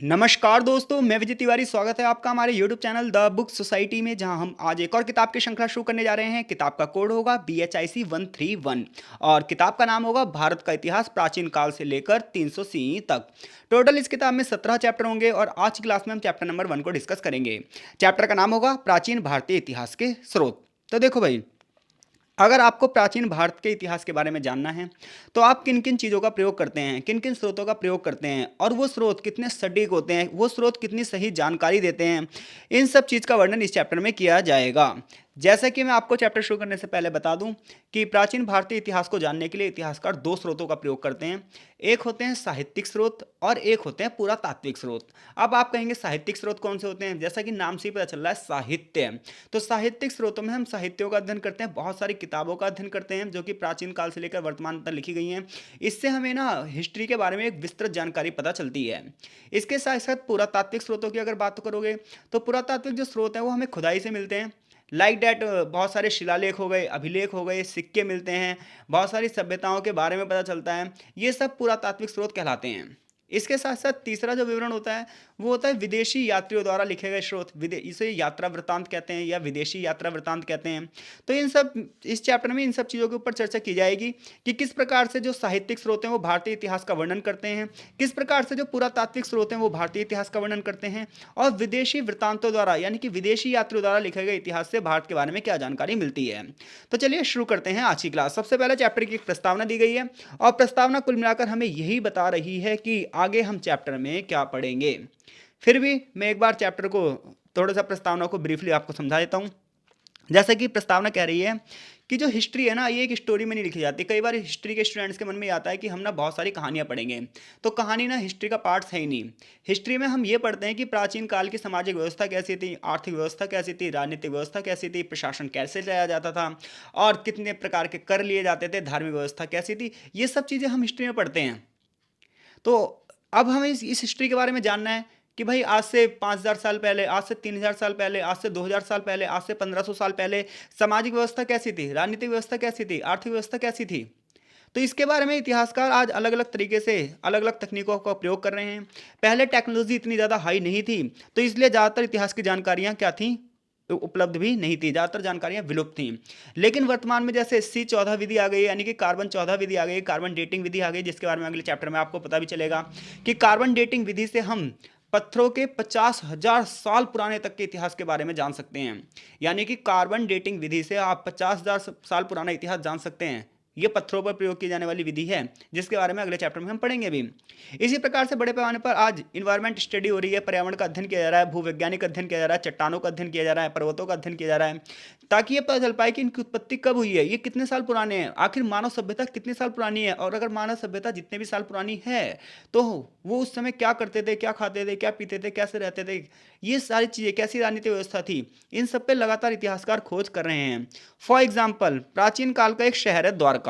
नमस्कार दोस्तों, मैं विजय तिवारी। स्वागत है आपका हमारे YouTube channel the book society में, जहां हम आज एक और किताब की श्रृंखला शुरू करने जा रहे हैं। किताब का कोड होगा BHIC 131 और किताब का नाम होगा भारत का इतिहास प्राचीन काल से लेकर 300 CE तक। टोटल इस किताब में 17 चैप्टर होंगे और आज की क्लास में हम चैप्टर नंबर 1 को डिस्कस करेंगे। चैप्टर का नाम होगा प्राचीन भारतीय इतिहास के स्रोत। तो देखो भाई, अगर आपको प्राचीन भारत के इतिहास के बारे में जानना है तो आप किन किन चीज़ों का प्रयोग करते हैं, किन किन स्रोतों का प्रयोग करते हैं और वो स्रोत कितने सटीक होते हैं, वो स्रोत कितनी सही जानकारी देते हैं, इन सब चीज़ का वर्णन इस चैप्टर में किया जाएगा। जैसा कि मैं आपको चैप्टर शुरू करने से पहले बता दूं कि प्राचीन भारतीय इतिहास को जानने के लिए इतिहासकार दो स्रोतों का प्रयोग करते हैं। एक होते हैं साहित्यिक स्रोत और एक होते हैं पुरातात्विक स्रोत। अब आप कहेंगे साहित्यिक स्रोत कौन से होते हैं? जैसा कि नाम से ही पता चल रहा है, साहित्य। तो साहित्यिक स्रोतों में हम साहित्यों का अध्ययन करते हैं, बहुत सारी किताबों का अध्ययन करते हैं जो कि प्राचीन काल से लेकर वर्तमान तक लिखी गई हैं। इससे हमें ना हिस्ट्री के बारे में एक विस्तृत जानकारी पता चलती है। इसके साथ साथ पुरातात्विक स्रोतों की अगर बात करोगे तो पुरातात्विक जो स्रोत हैं वो हमें खुदाई से मिलते हैं। लाइक डैट बहुत सारे शिलालेख हो गए, अभिलेख हो गए, सिक्के मिलते हैं, बहुत सारी सभ्यताओं के बारे में पता चलता है। ये सब पुरातात्विक स्रोत कहलाते हैं। इसके साथ साथ तीसरा जो विवरण होता है वो होता है विदेशी यात्रियों द्वारा लिखे गए स्रोत। इसे यात्रा वृत्तांत कहते हैं या विदेशी यात्रा वृत्तांत कहते हैं। तो इस चैप्टर में इन सब चीज़ों के ऊपर चर्चा की जाएगी कि किस प्रकार से जो साहित्यिक स्रोत हैं वो भारतीय इतिहास का वर्णन करते हैं, किस प्रकार से जो पुरातात्विक स्रोत हैं वो भारतीय इतिहास का वर्णन करते हैं, और विदेशी वृत्तांतों द्वारा यानी कि विदेशी यात्रियों द्वारा लिखे गए इतिहास से भारत के बारे में क्या जानकारी मिलती है। तो चलिए शुरू करते हैं आज की क्लास। सबसे पहले चैप्टर की एक प्रस्तावना दी गई है और प्रस्तावना कुल मिलाकर हमें यही बता रही है कि आगे हम चैप्टर में क्या पढ़ेंगे। फिर भी मैं एक बार चैप्टर को थोड़ा सा प्रस्तावना को ब्रीफली आपको समझा देता हूँ। जैसा कि प्रस्तावना कह रही है कि जो हिस्ट्री है ना, ये एक स्टोरी में नहीं लिखी जाती। कई बार हिस्ट्री के स्टूडेंट्स के मन में आता है कि हम ना बहुत सारी कहानियाँ पढ़ेंगे, तो कहानी ना हिस्ट्री का पार्ट है ही नहीं। हिस्ट्री में हम ये पढ़ते हैं कि प्राचीन काल की सामाजिक व्यवस्था कैसी थी, आर्थिक व्यवस्था कैसी थी, राजनीतिक व्यवस्था कैसी थी, प्रशासन कैसे चलाया जाता था और कितने प्रकार के कर लिए जाते थे, धार्मिक व्यवस्था कैसी थी, ये सब चीज़ें हम हिस्ट्री में पढ़ते हैं। तो अब हमें इस हिस्ट्री के बारे में जानना है कि भाई आज से 5,000 साल पहले, आज से 3,000 साल पहले, आज से 2,000 साल पहले, आज से 1,500 साल पहले सामाजिक व्यवस्था कैसी थी, राजनीतिक व्यवस्था कैसी थी, आर्थिक व्यवस्था कैसी थी। तो इसके बारे में इतिहासकार आज अलग अलग तरीके से अलग अलग तकनीकों का प्रयोग कर रहे हैं। पहले टेक्नोलॉजी इतनी ज़्यादा हाई नहीं थी, तो इसलिए ज़्यादातर इतिहास की जानकारियाँ क्या थीं, तो उपलब्ध भी नहीं थी, ज़्यादातर जानकारियाँ विलुप्त थीं। लेकिन वर्तमान में जैसे C14 विधि आ गई, यानी कि कार्बन 14 विधि आ गई, कार्बन डेटिंग विधि आ गई, जिसके बारे में अगले चैप्टर में आपको पता भी चलेगा कि कार्बन डेटिंग विधि से हम पत्थरों के 50,000 साल पुराने तक के इतिहास के बारे में जान सकते हैं। यानी कि कार्बन डेटिंग विधि से आप 50,000 साल पुराना इतिहास जान सकते हैं। ये पत्थरों पर प्रयोग की जाने वाली विधि है, जिसके बारे में अगले चैप्टर में हम पढ़ेंगे भी। इसी प्रकार से बड़े पैमाने पर आज इन्वायरमेंट स्टडी हो रही है, पर्यावरण का अध्ययन किया जा रहा है, भूवैज्ञानिक अध्ययन किया जा रहा है, चट्टानों का अध्ययन किया जा रहा है, पर्वतों का अध्ययन किया जा रहा है, ताकि ये पता चल पाए कि इनकी उत्पत्ति कब हुई है, ये कितने साल पुराने हैं, आखिर मानव सभ्यता कितने साल पुरानी है, और अगर मानव सभ्यता जितने भी साल पुरानी है तो वो उस समय क्या करते थे, क्या खाते थे, क्या पीते थे, कैसे रहते थे, ये सारी चीज़ें, कैसी राजनीतिक व्यवस्था थी, इन सब पे लगातार इतिहासकार खोज कर रहे हैं। फॉर एग्जाम्पल, प्राचीन काल का एक शहर है द्वारका।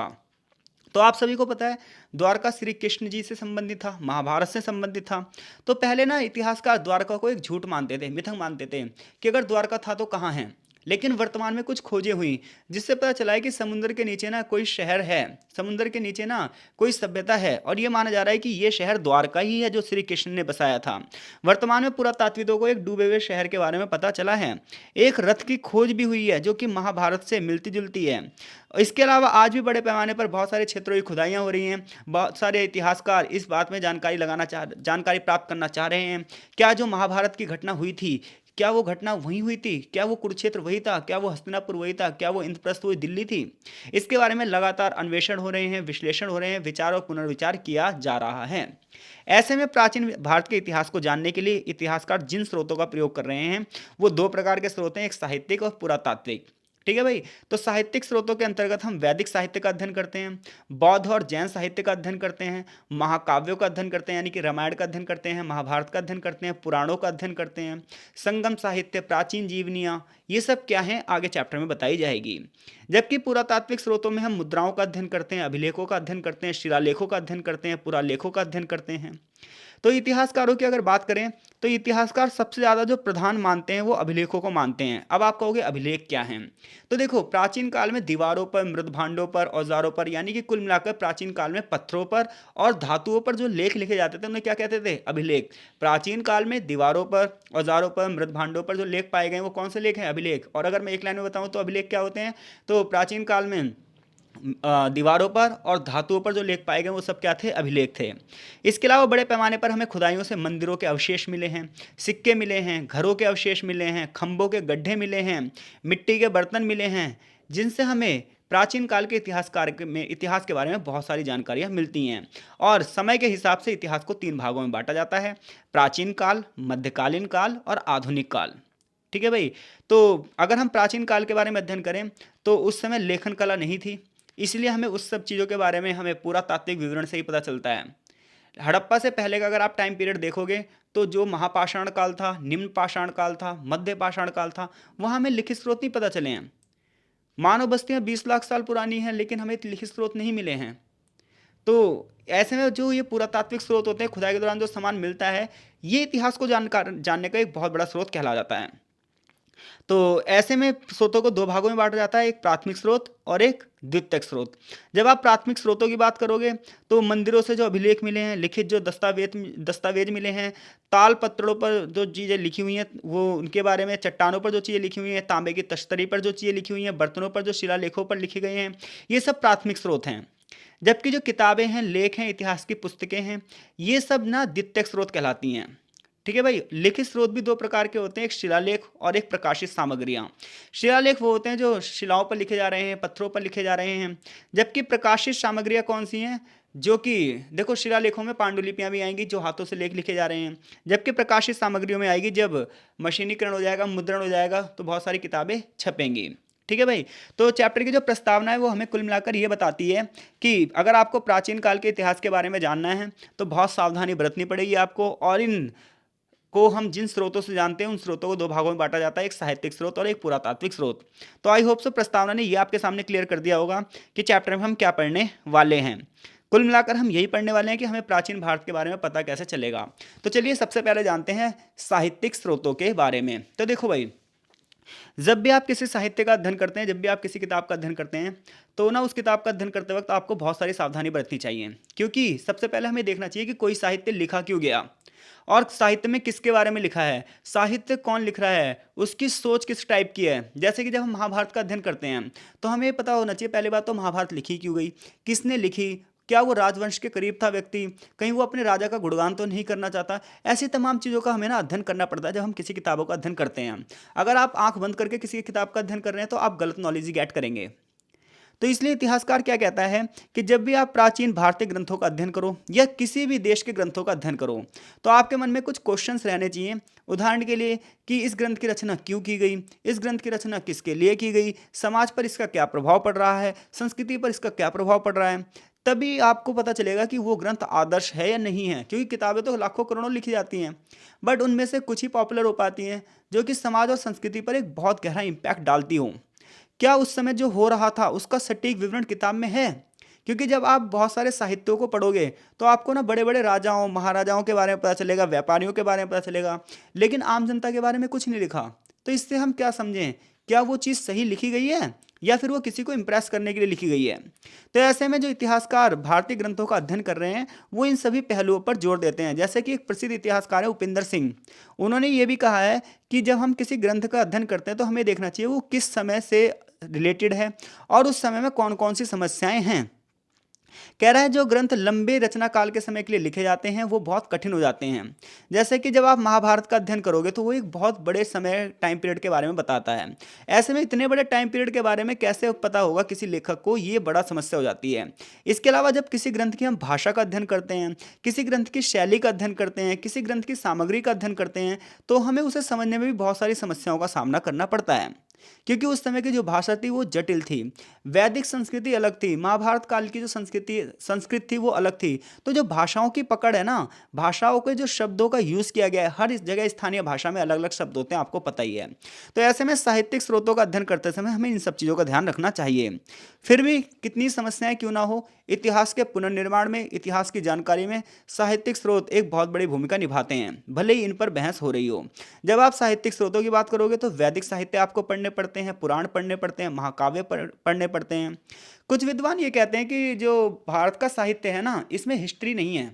तो आप सभी को पता है द्वारका श्री कृष्ण जी से संबंधित था, महाभारत से संबंधित था। तो पहले ना इतिहासकार द्वारका को एक झूठ मानते थे, मिथक मानते थे कि अगर द्वारका था तो कहाँ है। लेकिन वर्तमान में कुछ खोजें हुई जिससे पता चला है कि समुद्र के नीचे ना कोई शहर है, समुद्र के नीचे ना कोई सभ्यता है, और ये माना जा रहा है कि ये शहर द्वारका ही है जो श्री कृष्ण ने बसाया था। वर्तमान में पुरातात्विकों को एक डूबे हुए शहर के बारे में पता चला है। एक रथ की खोज भी हुई है जो कि महाभारत से मिलती जुलती है। इसके अलावा आज भी बड़े पैमाने पर बहुत सारे क्षेत्रों की खुदाइयाँ हो रही हैं। बहुत सारे इतिहासकार इस बात में जानकारी प्राप्त करना चाह रहे हैं, क्या जो महाभारत की घटना हुई थी, क्या वो घटना वहीं हुई थी, क्या वो कुरुक्षेत्र वही था, क्या वो हस्तिनापुर वही था, क्या वो इंद्रप्रस्थ हुई दिल्ली थी। इसके बारे में लगातार अन्वेषण हो रहे हैं, विश्लेषण हो रहे हैं, विचार और पुनर्विचार किया जा रहा है। ऐसे में प्राचीन भारत के इतिहास को जानने के लिए इतिहासकार जिन स्रोतों का प्रयोग कर रहे हैं वो दो प्रकार के स्रोत हैं, एक साहित्यिक और पुरातात्विक। ठीक है भाई। तो साहित्यिक स्रोतों के अंतर्गत हम वैदिक साहित्य का अध्ययन करते हैं, बौद्ध और जैन साहित्य का अध्ययन करते हैं, महाकाव्यों का अध्ययन करते हैं यानी कि रामायण का अध्ययन करते हैं, महाभारत का अध्ययन करते हैं, पुराणों का अध्ययन करते हैं, संगम साहित्य, प्राचीन जीवनियाँ, ये सब क्या है आगे चैप्टर में बताई जाएगी। जबकि पुरातात्विक स्रोतों में हम मुद्राओं का अध्ययन करते हैं, अभिलेखों का अध्ययन करते हैं, शिलालेखों का अध्ययन करते हैं, पुरालेखों का अध्ययन करते हैं। तो इतिहासकारों की अगर बात करें तो इतिहासकार सबसे ज़्यादा जो प्रधान मानते हैं वो अभिलेखों को मानते हैं। अब आप कहोगे अभिलेख क्या हैं? तो देखो, प्राचीन काल में दीवारों पर, मृदभांडों पर, औजारों पर, यानी कि कुल मिलाकर प्राचीन काल में पत्थरों पर और धातुओं पर जो लेख लिखे जाते थे उन्हें क्या कहते थे? अभिलेख। प्राचीन काल में दीवारों पर, औजारों पर, मृदभांडों पर जो लेख पाए गए वो कौन से लेख हैं? अभिलेख। और अगर मैं एक लाइन में बताऊं तो अभिलेख क्या होते हैं? तो प्राचीन काल में दीवारों पर और धातुओं पर जो लेख पाए गए वो सब क्या थे? अभिलेख थे। इसके अलावा बड़े पैमाने पर हमें खुदाइयों से मंदिरों के अवशेष मिले हैं, सिक्के मिले हैं, घरों के अवशेष मिले हैं, खंभों के गड्ढे मिले हैं, मिट्टी के बर्तन मिले हैं, जिनसे हमें प्राचीन काल के इतिहास के बारे में बहुत सारी जानकारियाँ मिलती हैं। और समय के हिसाब से इतिहास को 3 भागों में बांटा जाता है: प्राचीन काल, मध्यकालीन काल और आधुनिक काल। ठीक है भाई। तो अगर हम प्राचीन काल के बारे में अध्ययन करें तो उस समय लेखन कला नहीं थी, इसलिए हमें उस सब चीज़ों के बारे में हमें पूरा तात्विक विवरण से ही पता चलता है। हड़प्पा से पहले का अगर आप टाइम पीरियड देखोगे तो जो महापाषाण काल था, निम्न पाषाण काल था, मध्य पाषाण काल था, वहाँ हमें लिखित स्रोत नहीं पता चले हैं। मानव बस्तियाँ 20 लाख साल पुरानी हैं लेकिन हमें लिखित स्रोत नहीं मिले हैं। तो ऐसे में जो ये पुरातात्विक स्रोत होते हैं, खुदाई के दौरान जो सामान मिलता है, ये इतिहास को जानने का एक बहुत बड़ा स्रोत कहला जाता है। तो ऐसे में स्रोतों को 2 भागों में बांटा जाता है, एक प्राथमिक स्रोत और एक द्वितीयक स्रोत। जब आप प्राथमिक स्रोतों की बात करोगे तो मंदिरों से जो अभिलेख मिले हैं, लिखित जो दस्तावेज मिले हैं, ताल पत्रों पर जो चीज़ें लिखी हुई हैं वो उनके बारे में, चट्टानों पर जो चीज़ें लिखी हुई हैं, तांबे की तश्तरी पर जो चीज़ें लिखी हुई हैं, बर्तनों पर जो शिलालेखों पर लिखे गए हैं, ये सब प्राथमिक स्रोत हैं। जबकि जो किताबें हैं, लेख हैं, इतिहास की पुस्तकें हैं, ये सब ना द्वितीयक स्रोत कहलाती हैं। ठीक है भाई। लिखित स्रोत भी 2 प्रकार के होते हैं, एक शिलालेख और एक प्रकाशित सामग्रियाँ। शिलालेख वो होते हैं जो शिलाओं पर लिखे जा रहे हैं, पत्थरों पर लिखे जा रहे हैं। जबकि प्रकाशित सामग्रियाँ कौन सी हैं? जो कि देखो, शिलालेखों में पांडुलिपियाँ भी आएंगी जो हाथों से लेख लिखे जा रहे हैं, जबकि प्रकाशित सामग्रियों में आएगी जब मशीनीकरण हो जाएगा, मुद्रण हो जाएगा तो बहुत सारी किताबें छपेंगी। ठीक है भाई। तो चैप्टर की जो प्रस्तावना है वो हमें कुल मिलाकर ये बताती है कि अगर आपको प्राचीन काल के इतिहास के बारे में जानना है तो बहुत सावधानी बरतनी पड़ेगी आपको। और इन को हम जिन स्रोतों से जानते हैं उन स्रोतों को 2 भागों में बांटा जाता है, एक साहित्यिक स्रोत और एक पुरातात्विक स्रोत। तो आई होप सो प्रस्तावना ने ये आपके सामने क्लियर कर दिया होगा कि चैप्टर में हम क्या पढ़ने वाले हैं। कुल मिलाकर हम यही पढ़ने वाले हैं कि हमें प्राचीन भारत के बारे में पता कैसे चलेगा। तो चलिए सबसे पहले जानते हैं साहित्यिक स्रोतों के बारे में। तो देखो भाई, जब भी आप किसी साहित्य का अध्ययन करते हैं, जब भी आप किसी किताब का अध्ययन करते हैं तो ना उस किताब का अध्ययन करते वक्त आपको बहुत सारी सावधानी बरतनी चाहिए। क्योंकि सबसे पहले हमें देखना चाहिए कि कोई साहित्य लिखा क्यों गया और साहित्य में किसके बारे में लिखा है, साहित्य कौन लिख रहा है, उसकी सोच किस टाइप की है। जैसे कि जब हम महाभारत का अध्ययन करते हैं तो हमें ये पता होना चाहिए पहली बात तो महाभारत लिखी क्यों गई, किसने लिखी, क्या वो राजवंश के करीब था व्यक्ति, कहीं वो अपने राजा का गुणगान तो नहीं करना चाहता। ऐसी तमाम चीज़ों का हमें ना अध्ययन करना पड़ता है जब हम किसी किताबों का अध्ययन करते हैं। अगर आप आंख बंद करके किसी किताब का अध्ययन कर रहे हैं तो आप गलत नॉलेज ही गेट करेंगे। तो इसलिए इतिहासकार क्या कहता है कि जब भी आप प्राचीन भारतीय ग्रंथों का अध्ययन करो या किसी भी देश के ग्रंथों का अध्ययन करो तो आपके मन में कुछ क्वेश्चंस रहने चाहिए। उदाहरण के लिए कि इस ग्रंथ की रचना क्यों की गई, इस ग्रंथ की रचना किसके लिए की गई, समाज पर इसका क्या प्रभाव पड़ रहा है, संस्कृति पर इसका क्या प्रभाव पड़ रहा है। तभी आपको पता चलेगा कि वो ग्रंथ आदर्श है या नहीं है। क्योंकि किताबें तो लाखों करोड़ों लिखी जाती हैं बट उनमें से कुछ ही पॉपुलर हो पाती हैं जो कि समाज और संस्कृति पर एक बहुत गहरा इम्पैक्ट डालती हों। क्या उस समय जो हो रहा था उसका सटीक विवरण किताब में है? क्योंकि जब आप बहुत सारे साहित्यों को पढ़ोगे तो आपको ना बड़े बड़े राजाओं महाराजाओं के बारे में पता चलेगा, व्यापारियों के बारे में पता चलेगा, लेकिन आम जनता के बारे में कुछ नहीं लिखा। तो इससे हम क्या समझें, क्या वो चीज़ सही लिखी गई है या फिर वो किसी को इम्प्रेस करने के लिए लिखी गई है। तो ऐसे में जो इतिहासकार भारतीय ग्रंथों का अध्ययन कर रहे हैं वो इन सभी पहलुओं पर जोर देते हैं। जैसे कि एक प्रसिद्ध इतिहासकार है उपिंदर सिंह, उन्होंने ये भी कहा है कि जब हम किसी ग्रंथ का अध्ययन करते हैं तो हमें देखना चाहिए वो किस समय से रिलेटेड है और उस समय में कौन कौन सी समस्याएं हैं। कह रहा है जो ग्रंथ लंबे रचना काल के समय के लिए लिखे जाते हैं वो बहुत कठिन हो जाते हैं। जैसे कि जब आप महाभारत का अध्ययन करोगे तो वो एक बहुत बड़े समय टाइम पीरियड के बारे में बताता है। ऐसे में इतने बड़े टाइम पीरियड के बारे में कैसे पता होगा किसी लेखक को, ये बड़ा समस्या हो जाती है। इसके अलावा जब किसी ग्रंथ की हम भाषा का अध्ययन करते हैं, किसी ग्रंथ की शैली का अध्ययन करते हैं, किसी ग्रंथ की सामग्री का अध्ययन करते हैं तो हमें उसे समझने में भी बहुत सारी समस्याओं का सामना करना पड़ता है। क्योंकि उस समय की जो भाषा थी वो जटिल थी। वैदिक संस्कृति अलग थी, महाभारत काल की जो संस्कृत थी वो अलग थी। तो जो भाषाओं की पकड़ है ना, भाषाओं के जो शब्दों का यूज़ किया गया है, हर इस जगह स्थानीय भाषा में अलग अलग शब्द होते हैं, आपको पता ही है। तो ऐसे में साहित्यिक स्रोतों का अध्ययन करते समय हमें इन सब चीज़ों का ध्यान रखना चाहिए। फिर भी कितनी समस्याएं क्यों ना हो, इतिहास के पुनर्निर्माण में, इतिहास की जानकारी में साहित्यिक स्रोत एक बहुत बड़ी भूमिका निभाते हैं, भले ही इन पर बहस हो रही हो। जब आप साहित्यिक स्रोतों की बात करोगे तो वैदिक साहित्य आपको पढ़ने पड़ते हैं, पुराण पढ़ने पड़ते हैं, महाकाव्य पढ़ने पड़ते हैं। कुछ विद्वान ये कहते हैं कि जो भारत का साहित्य है ना, इसमें हिस्ट्री नहीं है।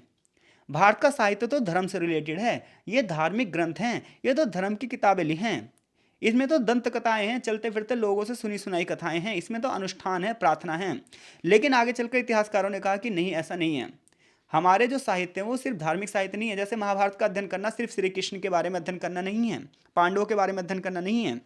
भारत का साहित्य तो धर्म से रिलेटेड है, ये धार्मिक ग्रंथ हैं, ये तो धर्म की किताबें ली हैं। इसमें तो दंत कथाएं हैं, चलते फिरते लोगों से सुनी सुनाई कथाएं हैं, इसमें तो अनुष्ठान है, प्रार्थना है। लेकिन आगे चलकर इतिहासकारों ने कहा कि नहीं, ऐसा नहीं है। हमारे जो साहित्य है वो सिर्फ धार्मिक साहित्य नहीं है। जैसे महाभारत का अध्ययन करना सिर्फ श्री कृष्ण के बारे में अध्ययन करना नहीं है, पांडवों के बारे में अध्ययन करना नहीं है,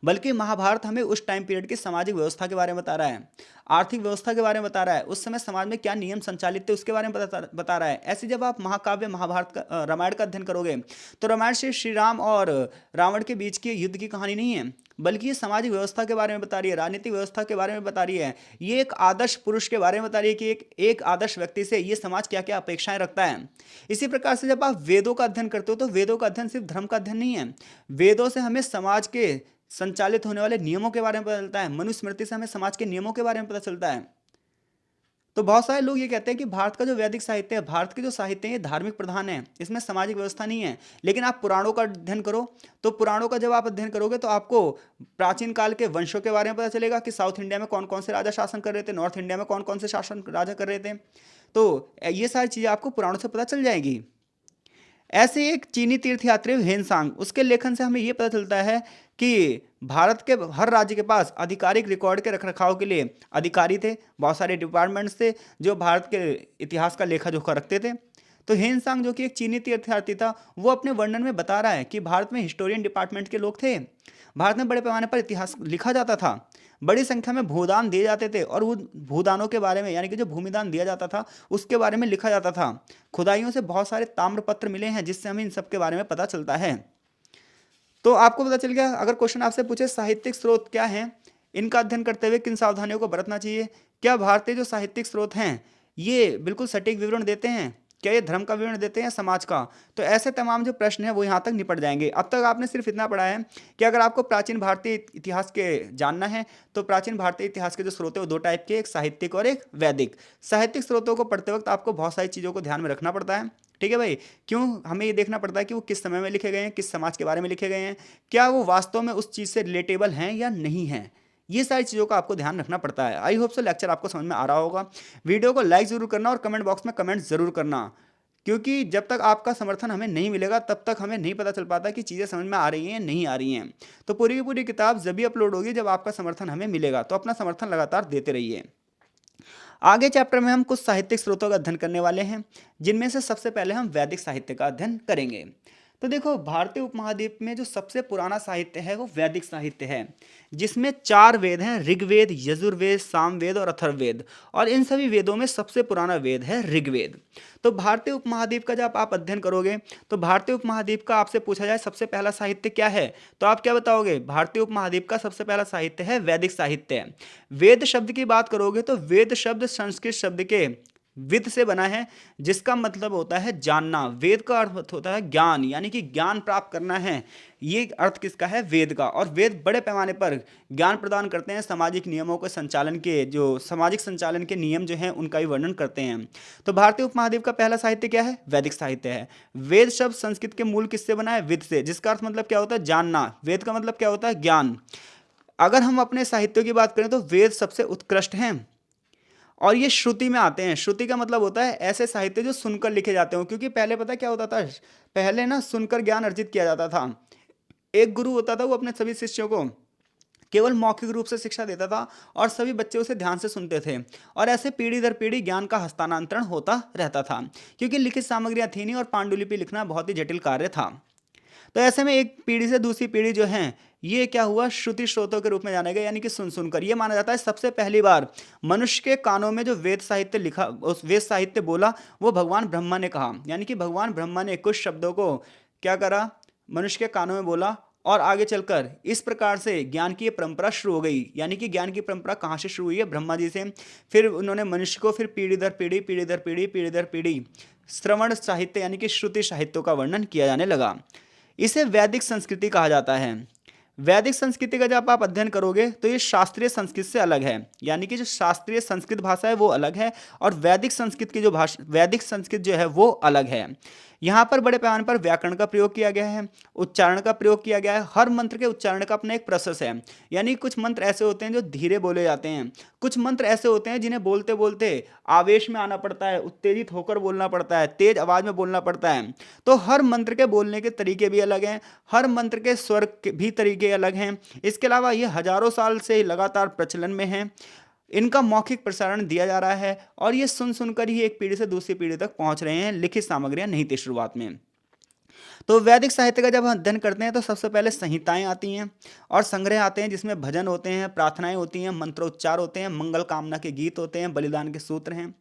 बल्कि महाभारत हमें उस टाइम पीरियड की सामाजिक व्यवस्था के बारे में बता रहा है, आर्थिक व्यवस्था के बारे में बता रहा है, उस समय समाज में क्या नियम संचालित थे उसके बारे में बता रहा है। ऐसे जब आप महाकाव्य महाभारत का रामायण का अध्ययन करोगे तो रामायण से श्री राम और रावण के बीच की युद्ध की कहानी नहीं है, बल्कि ये सामाजिक व्यवस्था के बारे में बता रही है, राजनीतिक व्यवस्था के बारे में बता रही है। ये एक आदर्श पुरुष के बारे में बता रही है कि एक आदर्श व्यक्ति से ये समाज क्या क्या अपेक्षाएं रखता है। इसी प्रकार से जब आप वेदों का अध्ययन करते हो तो वेदों का अध्ययन सिर्फ धर्म का अध्ययन नहीं है। वेदों से हमें समाज के संचालित होने वाले नियमों के बारे में पता चलता है, मनुस्मृति से हमें समाज के नियमों के बारे में पता चलता है। तो बहुत सारे लोग ये कहते हैं कि भारत का जो वैदिक साहित्य है, भारत के जो साहित्य है, ये धार्मिक प्रधान है, इसमें सामाजिक व्यवस्था नहीं है। लेकिन आप पुराणों का अध्ययन करो, तो पुराणों का जब आप अध्ययन करोगे तो आपको प्राचीन काल के वंशों के बारे में पता चलेगा कि साउथ इंडिया में कौन कौन से राजा शासन कर रहे थे, नॉर्थ इंडिया में कौन कौन से शासन राजा कर रहे थे। तो ये सारी चीज़ें आपको पुराणों से पता चल जाएगी। ऐसे एक चीनी तीर्थयात्री हेनसांग, उसके लेखन से हमें यह पता चलता है कि भारत के हर राज्य के पास आधिकारिक रिकॉर्ड के रखरखाव के लिए अधिकारी थे, बहुत सारे डिपार्टमेंट्स थे जो भारत के इतिहास का लेखा जोखा रखते थे। तो हेनसांग जो कि एक चीनी तीर्थयात्री था, वो अपने वर्णन में बता रहा है कि भारत में हिस्टोरियन डिपार्टमेंट के लोग थे, भारत में बड़े पैमाने पर इतिहास लिखा जाता था, बड़ी संख्या में भूदान दिए जाते थे और वो भूदानों के बारे में, यानी कि जो भूमिदान दिया जाता था उसके बारे में लिखा जाता था। खुदाइयों से बहुत सारे ताम्रपत्र मिले हैं जिससे हमें इन सब के बारे में पता चलता है। तो आपको पता चल गया। अगर क्वेश्चन आपसे पूछे साहित्यिक स्रोत क्या हैं, इनका अध्ययन करते हुए किन सावधानियों को बरतना चाहिए, क्या भारतीय जो साहित्यिक स्रोत हैं ये बिल्कुल सटीक विवरण देते हैं, क्या ये धर्म का विवरण देते हैं समाज का, तो ऐसे तमाम जो प्रश्न हैं वो यहाँ तक निपट जाएंगे। अब तक आपने सिर्फ इतना पढ़ा है कि अगर आपको प्राचीन भारतीय इतिहास के जानना है तो प्राचीन भारतीय इतिहास के जो स्रोत है वो दो टाइप के, एक साहित्यिक और एक वैदिक। साहित्यिक स्रोतों को पढ़ते वक्त आपको बहुत सारी चीज़ों को ध्यान में रखना पड़ता है, ठीक है भाई। क्यों हमें ये देखना पड़ता है कि वो किस समय में लिखे गए हैं, किस समाज के बारे में लिखे गए हैं, क्या वो वास्तव में उस चीज़ से रिलेटेबल हैं या नहीं हैं। ये सारी चीज़ों का आपको ध्यान रखना पड़ता है। आई होप सो लेक्चर आपको समझ में आ रहा होगा। वीडियो को लाइक ज़रूर करना और कमेंट बॉक्स में कमेंट ज़रूर करना, क्योंकि जब तक आपका समर्थन हमें नहीं मिलेगा तब तक हमें नहीं पता चल पाता कि चीज़ें समझ में आ रही हैं या नहीं आ रही हैं। तो पूरी की पूरी किताब जब भी अपलोड होगी जब आपका समर्थन हमें मिलेगा, तो अपना समर्थन लगातार देते रहिए। आगे चैप्टर में हम कुछ साहित्यिक स्रोतों का अध्ययन करने वाले हैं, जिनमें से सबसे पहले हम वैदिक साहित्य का अध्ययन करेंगे। तो देखो, भारतीय उपमहाद्वीप में जो सबसे पुराना साहित्य है वो वैदिक साहित्य है, जिसमें 4 वेद हैं, ऋग्वेद, यजुर्वेद, सामवेद और अथर्ववेद। और इन सभी वेदों में सबसे पुराना वेद है ऋग्वेद। तो भारतीय उपमहाद्वीप का जब आप अध्ययन करोगे तो भारतीय उपमहाद्वीप का आपसे पूछा जाए सबसे पहला साहित्य क्या है, तो आप क्या बताओगे? भारतीय उपमहाद्वीप का सबसे पहला साहित्य है वैदिक साहित्य। वेद शब्द की बात करोगे तो वेद शब्द संस्कृत शब्द के विद से बना है, जिसका मतलब होता है जानना। वेद का अर्थ होता है ज्ञान, यानी कि ज्ञान प्राप्त करना है। ये अर्थ किसका है? वेद का। और वेद बड़े पैमाने पर ज्ञान प्रदान करते हैं, सामाजिक नियमों के संचालन के, जो सामाजिक संचालन के नियम जो हैं उनका भी वर्णन करते हैं। तो भारतीय उपमहाद्वीप का पहला साहित्य क्या है? वैदिक साहित्य है। वेद शब्द संस्कृत के मूल किससे बना है? विद से, जिसका अर्थ मतलब क्या होता है? जानना। वेद का मतलब क्या होता है? ज्ञान। अगर हम अपने साहित्यों की बात करें तो वेद सबसे उत्कृष्ट हैं और ये श्रुति में आते हैं। श्रुति का मतलब होता है ऐसे साहित्य जो सुनकर लिखे जाते हो, क्योंकि पहले पता क्या होता था? पहले ना सुनकर ज्ञान अर्जित किया जाता था। एक गुरु होता था, वो अपने सभी शिष्यों को केवल मौखिक रूप से शिक्षा देता था और सभी बच्चे उसे ध्यान से सुनते थे, और ऐसे पीढ़ी दर पीढ़ी ज्ञान का हस्तांतरण होता रहता था, क्योंकि लिखित सामग्रियां थी नहीं और पांडुलिपि लिखना बहुत ही जटिल कार्य था। तो ऐसे में एक पीढ़ी से दूसरी पीढ़ी जो है ये क्या हुआ? श्रुति स्रोतों के रूप में जाने गए, यानी कि सुन सुनकर। ये माना जाता है सबसे पहली बार मनुष्य के कानों में जो वेद साहित्य लिखा, उस वेद साहित्य बोला, वो भगवान ब्रह्मा ने कहा। यानी कि भगवान ब्रह्मा ने कुछ शब्दों को क्या करा? मनुष्य के कानों में बोला और आगे चलकर इस प्रकार से ज्ञान की ये परंपरा शुरू हो गई। यानी कि ज्ञान की परंपरा कहाँ से शुरू हुई है? ब्रह्मा जी से। फिर उन्होंने मनुष्य को फिर पीढ़ी दर पीढ़ी, पीढ़ी दर पीढ़ी, पीढ़ी दर पीढ़ी श्रवण साहित्य यानी कि श्रुति साहित्यों का वर्णन किया जाने लगा। इसे वैदिक संस्कृति कहा जाता है। वैदिक संस्कृति का जब आप अध्ययन करोगे तो ये शास्त्रीय संस्कृत से अलग है। यानी कि जो शास्त्रीय संस्कृत भाषा है वो अलग है, और वैदिक संस्कृत की जो भाषा, वैदिक संस्कृत जो है वो अलग है। यहाँ पर बड़े पैमाने पर व्याकरण का प्रयोग किया गया है, उच्चारण का प्रयोग किया गया है। हर मंत्र के उच्चारण का अपना एक प्रोसेस है। यानी कुछ मंत्र ऐसे होते हैं जो धीरे बोले जाते हैं, कुछ मंत्र ऐसे होते हैं जिन्हें बोलते बोलते आवेश में आना पड़ता है, उत्तेजित होकर बोलना पड़ता है, तेज आवाज में बोलना पड़ता है। तो हर मंत्र के बोलने के तरीके भी अलग हैं, हर मंत्र के स्वर के भी तरीके अलग हैं। इसके अलावा ये हजारों साल से लगातार प्रचलन में है। इनका मौखिक प्रसारण दिया जा रहा है, और ये सुन सुनकर ही एक पीढ़ी से दूसरी पीढ़ी तक पहुंच रहे हैं। लिखित सामग्रियां नहीं थी शुरुआत में। तो वैदिक साहित्य का जब हम अध्ययन करते हैं तो सबसे पहले संहिताएं आती हैं और संग्रह आते हैं, जिसमें भजन होते हैं, प्रार्थनाएं होती हैं, मंत्रोच्चार होते हैं, मंगल कामना के गीत होते हैं, बलिदान के सूत्र हैं।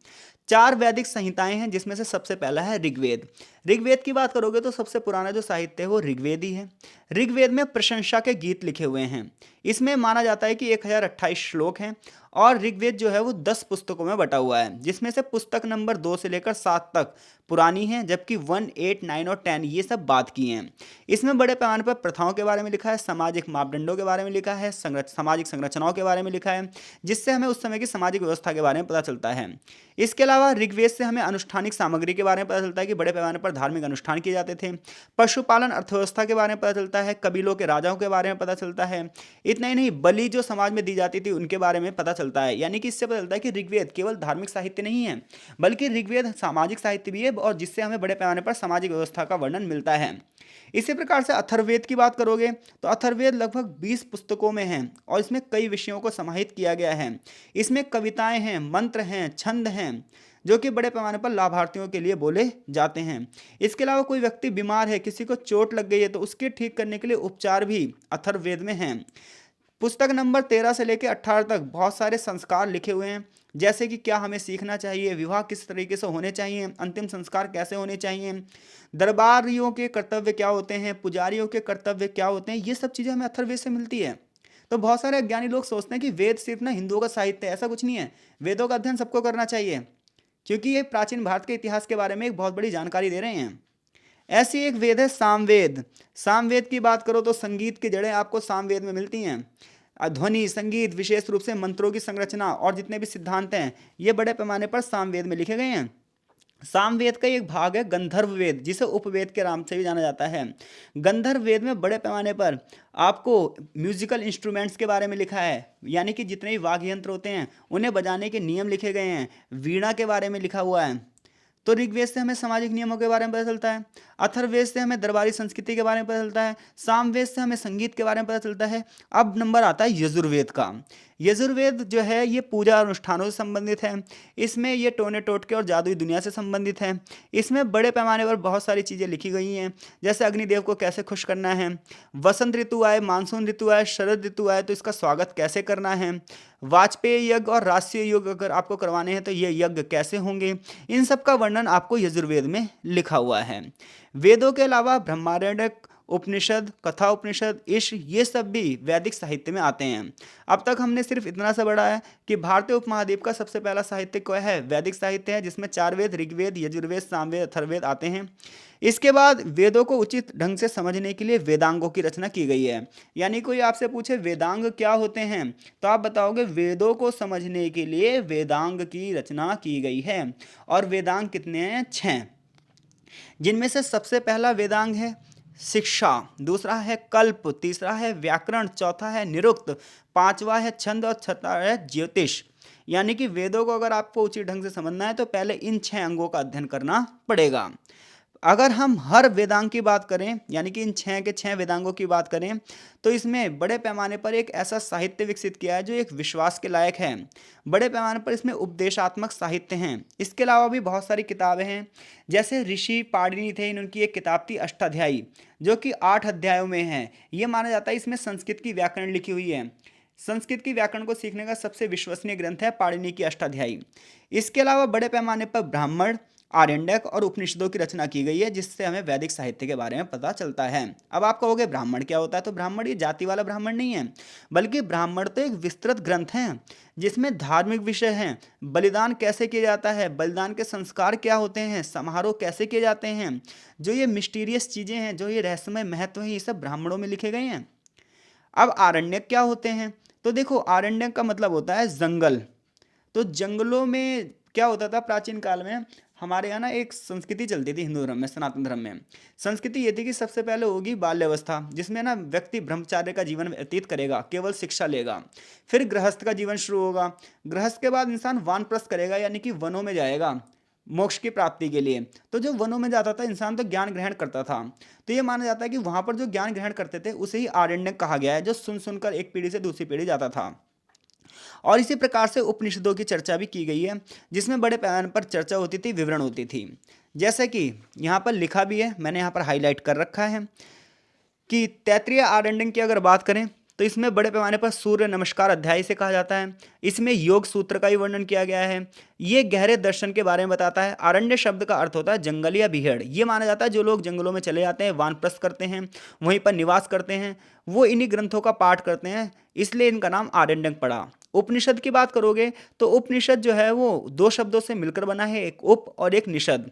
चार वैदिक संहिताएं हैं, जिसमें से सबसे पहला है ऋग्वेद। ऋग्वेद की बात करोगे तो सबसे पुराना जो साहित्य है वो ऋग्वेद ही है। ऋग्वेद में प्रशंसा के गीत लिखे हुए हैं। इसमें माना जाता है कि 1028 श्लोक हैं, और ऋग्वेद जो है वो 10 पुस्तकों में बटा हुआ है, जिसमें से पुस्तक नंबर 2 से लेकर 7 तक पुरानी है, जबकि 1, 8, 9 और 10 ये सब बात की हैं। इसमें बड़े पैमाने पर प्रथाओं के बारे में लिखा है, सामाजिक मापदंडों के बारे में लिखा है, सामाजिक संरचनाओं के बारे में लिखा है, जिससे हमें उस समय की सामाजिक व्यवस्था के बारे में पता चलता है। इसके अलावा ऋग्वेद से हमें अनुष्ठानिक सामग्री के बारे में पता चलता है कि बड़े पैमाने पर धार्मिक अनुष्ठान किए जाते थे। पशुपालन अर्थव्यवस्था के बारे में पता चलता है, कबीलों के राजाओं के बारे में पता चलता है। इतना ही नहीं, बलि जो समाज में दी जाती थी उनके बारे में पता चलता है। यानी कि इससे पता चलता है कि ऋग्वेद केवल धार्मिक साहित्य नहीं है, बल्कि ऋग्वेद सामाजिक साहित्य भी है, और जिससे हमें बड़े पैमाने पर सामाजिक व्यवस्था का वर्णन मिलता है। इसी प्रकार से अथर्ववेद की बात करोगे तो अथर्ववेद लगभग 20 पुस्तकों में है, और इसमें कई विषयों को समाहित किया गया है। इसमें कविताएं हैं, मंत्र हैं, छंद हैं, जो कि बड़े पैमाने पर लाभार्थियों के लिए बोले जाते हैं। इसके अलावा कोई व्यक्ति बीमार है, किसी को चोट लग गई है, तो उसके ठीक करने के लिए उपचार भी अथर्ववेद में हैं। पुस्तक नंबर 13 से लेकर 18 तक बहुत सारे संस्कार लिखे हुए हैं, जैसे कि क्या हमें सीखना चाहिए, विवाह किस तरीके से होने चाहिए, अंतिम संस्कार कैसे होने चाहिए, दरबारियों के कर्तव्य क्या होते हैं, पुजारियों के कर्तव्य क्या होते हैं। ये सब चीज़ें हमें अथर्ववेद से मिलती है। तो बहुत सारे अज्ञानी लोग सोचते हैं कि वेद सिर्फ ना हिंदुओं का साहित्य है। ऐसा कुछ नहीं है। वेदों का अध्ययन सबको करना चाहिए, क्योंकि ये प्राचीन भारत के इतिहास के बारे में एक बहुत बड़ी जानकारी दे रहे हैं। ऐसी एक वेद है सामवेद। सामवेद की बात करो तो संगीत की जड़ें आपको सामवेद में मिलती हैं। ध्वनि, संगीत, विशेष रूप से मंत्रों की संरचना और जितने भी सिद्धांत हैं, ये बड़े पैमाने पर सामवेद में लिखे गए हैं। सामवेद का एक भाग है गंधर्व वेद, जिसे उपवेद के नाम से भी जाना जाता है। गंधर्व वेद में बड़े पैमाने पर आपको म्यूजिकल इंस्ट्रूमेंट्स के बारे में लिखा है, यानी कि जितने भी वाद्य यंत्र होते हैं उन्हें बजाने के नियम लिखे गए हैं। वीणा के बारे में लिखा हुआ है। तो ऋग्वेद से हमें सामाजिक नियमों के बारे में पता चलता है, अथर्ववेद से हमें दरबारी संस्कृति के बारे में पता चलता है, सामवेद से हमें संगीत के बारे में पता चलता है। अब नंबर आता है यजुर्वेद का। यजुर्वेद जो है ये पूजा अनुष्ठानों से संबंधित है। इसमें ये टोने टोटके और जादुई दुनिया से संबंधित है। इसमें बड़े पैमाने पर बहुत सारी चीज़ें लिखी गई हैं, जैसे अग्निदेव को कैसे खुश करना है, वसंत ऋतु आए, मानसून ऋतु आए, शरद ऋतु आए तो इसका स्वागत कैसे करना है, वाजपेयी यज्ञ और राष्ट्रीय यज्ञ अगर आपको करवाने हैं तो ये यज्ञ कैसे होंगे, इन सब का वर्णन आपको यजुर्वेद में लिखा हुआ है। वेदों के अलावा ब्रह्मारण्यक, उपनिषद, कथा उपनिषद, ईश, ये सब भी वैदिक साहित्य में आते हैं। अब तक हमने सिर्फ इतना सा बढ़ा है कि भारतीय उपमहाद्वीप का सबसे पहला साहित्य क्या है? वैदिक साहित्य है, जिसमें 4 वेद ऋग्वेद, यजुर्वेद, सामवेद, अथर्ववेद आते हैं। इसके बाद वेदों को उचित ढंग से समझने के लिए वेदांगों की रचना की गई है। यानी कोई आपसे पूछे वेदांग क्या होते हैं, तो आप बताओगे वेदों को समझने के लिए वेदांग की रचना की गई है। और वेदांग कितने हैं? 6, जिनमें से सबसे पहला वेदांग है शिक्षा, दूसरा है कल्प, तीसरा है व्याकरण, चौथा है निरुक्त, पांचवा है छंद और छठा है ज्योतिष। यानी कि वेदों को अगर आपको उचित ढंग से समझना है तो पहले इन 6 अंगों का अध्ययन करना पड़ेगा। अगर हम हर वेदांग की बात करें, यानी कि इन 6 के 6 वेदांगों की बात करें, तो इसमें बड़े पैमाने पर एक ऐसा साहित्य विकसित किया है जो एक विश्वास के लायक है। बड़े पैमाने पर इसमें उपदेशात्मक साहित्य हैं। इसके अलावा भी बहुत सारी किताबें हैं, जैसे ऋषि पाणिनि थे, इनकी एक किताब थी अष्टाध्यायी, जो कि 8 अध्यायों में है। ये माना जाता है इसमें संस्कृत की व्याकरण लिखी हुई है। संस्कृत की व्याकरण को सीखने का सबसे विश्वसनीय ग्रंथ है पाणिनि की अष्टाध्यायी। इसके अलावा बड़े पैमाने पर ब्राह्मण, आरण्यक और उपनिषदों की रचना की गई है, जिससे हमें वैदिक साहित्य के बारे में पता चलता है। अब आप कहोगे ब्राह्मण क्या होता है, तो ब्राह्मण ये जाति वाला ब्राह्मण नहीं है, बल्कि ब्राह्मण तो एक विस्तृत ग्रंथ है जिसमें धार्मिक विषय हैं, बलिदान कैसे किया जाता है, बलिदान के संस्कार क्या होते हैं, समारोह कैसे किए जाते हैं, जो ये मिस्टीरियस चीजें हैं, जो ये रहस्यमय महत्व है, ये सब ब्राह्मणों में लिखे गए हैं। अब आरण्यक क्या होते हैं, तो देखो आरण्यक का मतलब होता है जंगल। तो जंगलों में क्या होता था प्राचीन काल में, हमारे यहाँ ना एक संस्कृति चलती थी हिंदू धर्म में, सनातन धर्म में। संस्कृति ये थी कि सबसे पहले होगी बाल्यावस्था, जिसमें ना व्यक्ति ब्रह्मचार्य का जीवन व्यतीत करेगा, केवल शिक्षा लेगा। फिर गृहस्थ का जीवन शुरू होगा। गृहस्थ के बाद इंसान वानप्रस्थ करेगा, यानी कि वनों में जाएगा मोक्ष की प्राप्ति के लिए। तो जो वनों में जाता था इंसान, तो ज्ञान ग्रहण करता था। तो ये माना जाता है कि वहां पर जो ज्ञान ग्रहण करते थे उसे ही आरण्यक कहा गया है, जो सुन सुनकर एक पीढ़ी से दूसरी पीढ़ी जाता था। और इसी प्रकार से उपनिषदों की चर्चा भी की गई है, जिसमें बड़े पैमाने पर चर्चा होती थी, विवरण होती थी। जैसे कि यहाँ पर लिखा भी है, मैंने यहाँ पर हाईलाइट कर रखा है कि तैत्तिरीय आरण्यक की अगर बात करें तो इसमें बड़े पैमाने पर सूर्य नमस्कार अध्याय से कहा जाता है। इसमें योग सूत्र का ही वर्णन किया गया है। ये गहरे दर्शन के बारे में बताता है। आरण्य शब्द का अर्थ होता है जंगल या बीहड़। ये माना जाता है जो लोग जंगलों में चले जाते हैं, वानप्रस्थ करते हैं, वहीं पर निवास करते हैं, वो इन्हीं ग्रंथों का पाठ करते हैं, इसलिए इनका नाम आरण्यक पड़ा। उपनिषद की बात करोगे तो उपनिषद जो है वो दो शब्दों से मिलकर बना है, एक उप और एक निषद।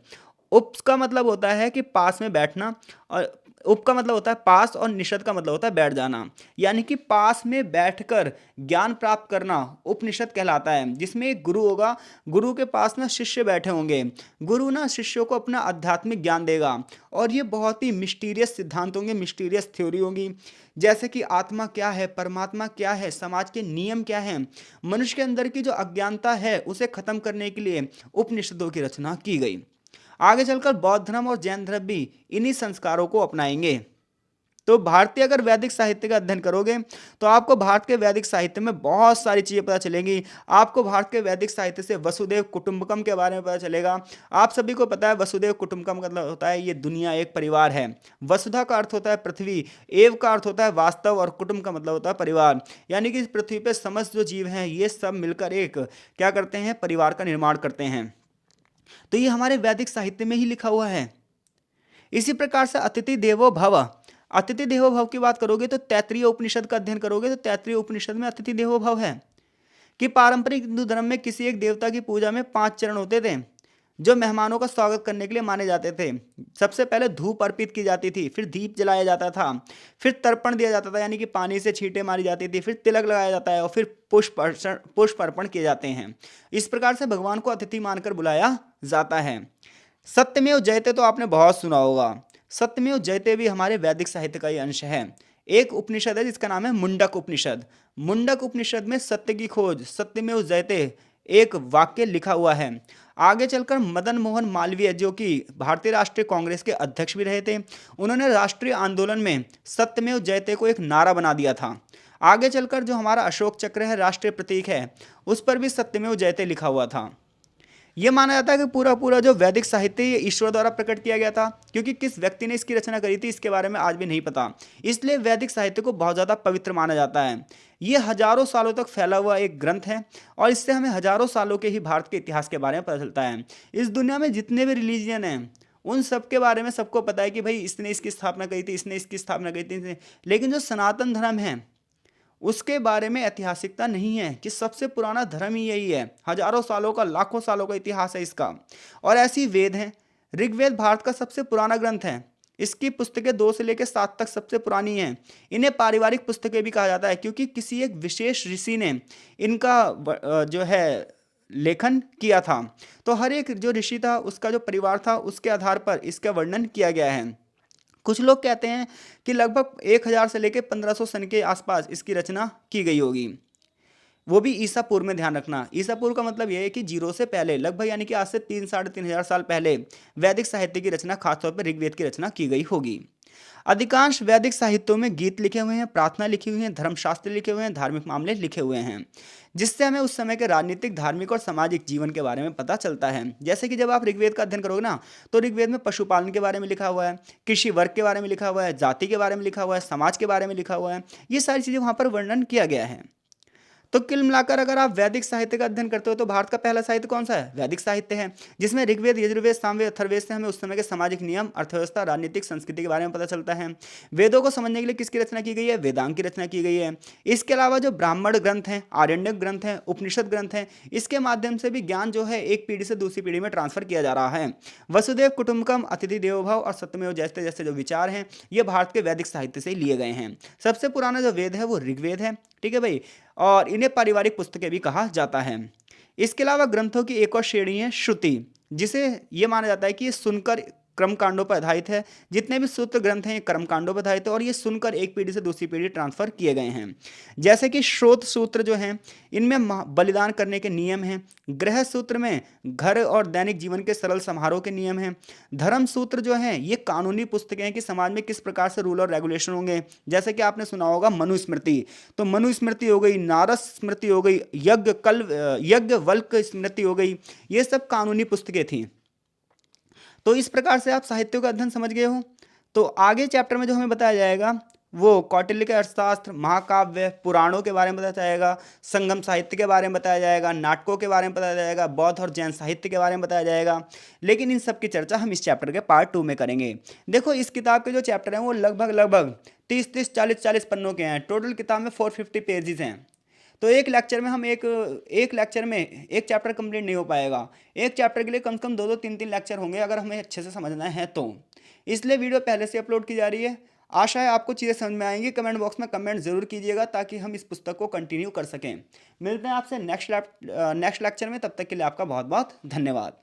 उप का मतलब होता है कि पास में बैठना, और उप का मतलब होता है पास, और निषद का मतलब होता है बैठ जाना, यानी कि पास में बैठकर ज्ञान प्राप्त करना उपनिषद कहलाता है। जिसमें एक गुरु होगा, गुरु के पास ना शिष्य बैठे होंगे, गुरु ना शिष्यों को अपना आध्यात्मिक ज्ञान देगा, और ये बहुत ही मिस्टीरियस सिद्धांत होंगे, मिस्टीरियस थ्योरी होगी, जैसे कि आत्मा क्या है, परमात्मा क्या है, समाज के नियम क्या है, मनुष्य के अंदर की जो अज्ञानता है उसे खत्म करने के लिए उपनिषदों की रचना की गई। आगे चलकर बौद्ध धर्म और जैन धर्म भी इन्हीं संस्कारों को अपनाएंगे। तो भारतीय अगर वैदिक साहित्य का अध्ययन करोगे तो आपको भारत के वैदिक साहित्य में बहुत सारी चीज़ें पता चलेंगी। आपको भारत के वैदिक साहित्य से वसुदेव कुटुंबकम के बारे में पता चलेगा। आप सभी को पता है वसुदेव कुटुंबकम का मतलब होता है ये दुनिया एक परिवार है। वसुधा का अर्थ होता है पृथ्वी, एव का अर्थ होता है वास्तव, और कुटुंब का मतलब होता है परिवार, यानी कि इस पृथ्वी पर समस्त जो जीव हैं ये सब मिलकर एक क्या करते हैं, परिवार का निर्माण करते हैं। तो ये हमारे वैदिक साहित्य में ही लिखा हुआ है। इसी प्रकार से अतिथि देवो भव, अतिथि देवो भव की बात करोगे तो तैत्तिरीय उपनिषद का अध्ययन करोगे तो तैत्तिरीय उपनिषद में अतिथि देवो भव है कि पारंपरिक हिंदू धर्म में किसी एक देवता की पूजा में 5 चरण होते थे जो मेहमानों का स्वागत करने के लिए माने जाते थे। सबसे पहले धूप अर्पित की जाती थी, फिर दीप जलाया जाता था, फिर तर्पण दिया जाता था, यानी कि पानी से छींटे मारी जाती थी, फिर तिलक लगाया जाता है, और फिर पुष्प अर्पण किए जाते हैं। इस प्रकार से भगवान को अतिथि मानकर बुलाया जाता है। सत्यमेव जयते तो आपने बहुत सुना होगा। सत्यमेव जयते भी हमारे वैदिक साहित्य का ही अंश है। एक उपनिषद है जिसका नाम है मुंडक उपनिषद। मुंडक उपनिषद में सत्य की खोज, सत्यमेव जयते एक वाक्य लिखा हुआ है। आगे चलकर मदन मोहन मालवीय, जो कि भारतीय राष्ट्रीय कांग्रेस के अध्यक्ष भी रहे थे, उन्होंने राष्ट्रीय आंदोलन में सत्यमेव जयते को एक नारा बना दिया था। आगे चलकर जो हमारा अशोक चक्र है, राष्ट्रीय प्रतीक है, उस पर भी सत्यमेव जयते लिखा हुआ था। यह माना जाता है कि पूरा पूरा जो वैदिक साहित्य ये ईश्वर द्वारा प्रकट किया गया था, क्योंकि किस व्यक्ति ने इसकी रचना करी थी इसके बारे में आज भी नहीं पता। इसलिए वैदिक साहित्य को बहुत ज़्यादा पवित्र माना जाता है। ये हजारों सालों तक फैला हुआ एक ग्रंथ है, और इससे हमें हजारों सालों के ही भारत के इतिहास के बारे में पता चलता है। इस दुनिया में जितने भी रिलीजियन हैं उन सब के बारे में सबको पता है कि भाई इसने इसकी स्थापना करी थी, इसने इसकी स्थापना करी थी, लेकिन जो सनातन धर्म है उसके बारे में ऐतिहासिकता नहीं है कि सबसे पुराना धर्म ही यही है। हजारों सालों का, लाखों सालों का इतिहास है इसका। और ऐसी वेद हैं। ऋग्वेद भारत का सबसे पुराना ग्रंथ है। इसकी पुस्तकें 2 से लेकर 7 तक सबसे पुरानी हैं। इन्हें पारिवारिक पुस्तकें भी कहा जाता है, क्योंकि किसी एक विशेष ऋषि ने इनका जो है लेखन किया था। तो हर एक जो ऋषि था उसका जो परिवार था उसके आधार पर इसका वर्णन किया गया है। कुछ लोग कहते हैं कि लगभग 1000 से लेकर 1500 सन के आसपास इसकी रचना की गई होगी, वो भी ईसा पूर्व में। ध्यान रखना, ईसा पूर्व का मतलब यह है कि 0 से पहले, लगभग यानी कि आज से 3-3.5 साल पहले वैदिक साहित्य की रचना, खासतौर पर ऋग्वेद की रचना की गई होगी। अधिकांश वैदिक साहित्यों में गीत लिखे हुए हैं, प्रार्थना लिखी हुई है, धर्मशास्त्र लिखे हुए हैं, धार्मिक मामले लिखे हुए हैं, जिससे हमें उस समय के राजनीतिक, धार्मिक और सामाजिक जीवन के बारे में पता चलता है। जैसे कि जब आप ऋग्वेद का अध्ययन करोगे ना, तो ऋग्वेद में पशुपालन के बारे में लिखा हुआ है, कृषि वर्ग के बारे में लिखा हुआ है, जाति के बारे में लिखा हुआ है, समाज के बारे में लिखा हुआ है। ये सारी चीज़ें वहाँ पर वर्णन किया गया है। तो कुल मिलाकर अगर आप वैदिक साहित्य का अध्ययन करते हो तो भारत का पहला साहित्य कौन सा है? वैदिक साहित्य है, जिसमें ऋग्वेद, यजुर्वेद, सामवेद, अथर्ववेद से हमें उस समय के सामाजिक नियम, अर्थव्यवस्था, राजनीतिक, संस्कृति के बारे में पता चलता है। वेदों को समझने के लिए किसकी रचना की गई है? वेदांग की रचना की गई है। इसके अलावा जो ब्राह्मण ग्रंथ हैं, आरण्यक ग्रंथ हैं, उपनिषद ग्रंथ हैं, इसके माध्यम से भी ज्ञान जो है एक पीढ़ी से दूसरी पीढ़ी में ट्रांसफर किया जा रहा है। वसुदेव कुटुंबकम, अतिथि देवो भव और सत्यमेव जयते जैसे जो विचार हैं, ये भारत के वैदिक साहित्य से ही लिए गए हैं। सबसे पुराना जो वेद है वो ऋग्वेद है, ठीक है भाई, और इन्हें पारिवारिक पुस्तकें भी कहा जाता है। इसके अलावा ग्रंथों की एक और श्रेणी है श्रुति, जिसे ये माना जाता है कि ये सुनकर क्रम कांडों पर आधारित है। जितने भी सूत्र ग्रंथ हैं ये कर्म कांडों पर आधारित है और ये सुनकर एक पीढ़ी से दूसरी पीढ़ी ट्रांसफर किए गए हैं। जैसे कि श्रोत सूत्र जो हैं, इनमें बलिदान करने के नियम हैं। गृह सूत्र में घर और दैनिक जीवन के सरल समारोह के नियम हैं। धर्म सूत्र जो हैं ये कानूनी पुस्तकें हैं कि समाज में किस प्रकार से रूल और रेगुलेशन होंगे। जैसे कि आपने सुना होगा मनुस्मृति, तो मनुस्मृति हो गई, नारद स्मृति हो गई, यज्ञ वल्क स्मृति हो गई, ये सब कानूनी पुस्तकें थी। तो इस प्रकार से आप साहित्य का अध्ययन समझ गए हो। तो आगे चैप्टर में जो हमें बताया जाएगा वो कौटिल्य के अर्थशास्त्र, महाकाव्य, पुराणों के बारे में बताया जाएगा, संगम साहित्य के बारे में बताया जाएगा, नाटकों के बारे में बताया जाएगा, बौद्ध और जैन साहित्य के बारे में बताया जाएगा। लेकिन इन सब की चर्चा हम इस चैप्टर के पार्ट 2 में करेंगे। देखो इस किताब के जो चैप्टर हैं वो लगभग 30 40 पन्नों के हैं। टोटल किताब में 450 पेजेस हैं। तो एक लेक्चर में हम एक लेक्चर में एक चैप्टर कंप्लीट नहीं हो पाएगा। एक चैप्टर के लिए कम से कम 2 3 लेक्चर होंगे अगर हमें अच्छे से समझना है तो। इसलिए वीडियो पहले से अपलोड की जा रही है। आशा है आपको चीज़ें समझ में आएंगी। कमेंट बॉक्स में कमेंट जरूर कीजिएगा ताकि हम इस पुस्तक को कंटिन्यू कर सकें। मिलते हैं आपसे नेक्स्ट लेक्चर में, तब तक के लिए आपका बहुत बहुत धन्यवाद।